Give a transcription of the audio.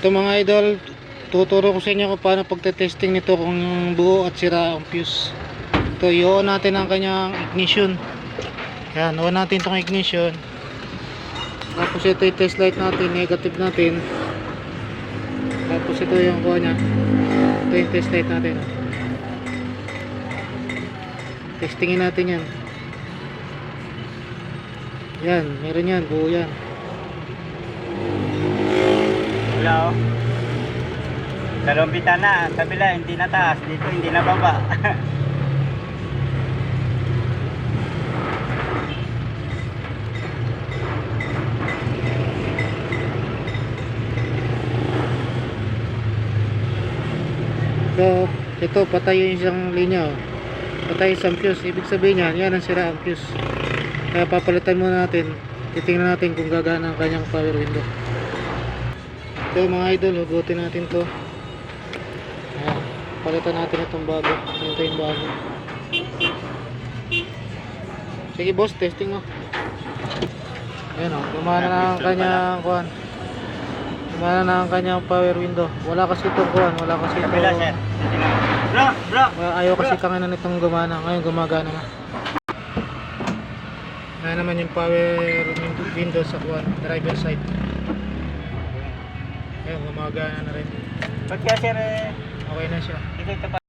Ito mga idol, tuturo ko sa inyo kung paano pagte-testing nito kung buo at sira ang fuse. Ito, i-on natin ang kanyang ignition. Yan, on natin itong ignition. Tapos ito yung test light natin, negative natin. Tapos ito yung kuha nya. Ito yung test light natin. Testingin natin yan. Yan, meron yan, buo yan. Wala, oh. Dalawang bitana, kabila hindi na taas, dito hindi na baba. So, ito patay yung isang linya, oh. Patay isang fuse. Ibig sabihin yan, yan ang sira ang fuse. Kaya papalitan muna natin. Titingnan natin kung gagana ang kanyang power window. Ito mga idol, hugutin natin to. Ayan, palitan natin itong bago. Ito yung bago. Sige boss, testing mo. Ayan o, gumana na ang kanyang kuhan. Gumana na ang kanyang power window. Wala kasi itong kuhan, wala kasi itong... Kabila, sir. Bro! Ayaw kasi kanina nitong gumana. Ngayon gumagana na. Ayan naman yung power window sa kuhan, driver side. Ayan, gumagana na rin. Ba't kaya, sir, Okay na siya. ito pa.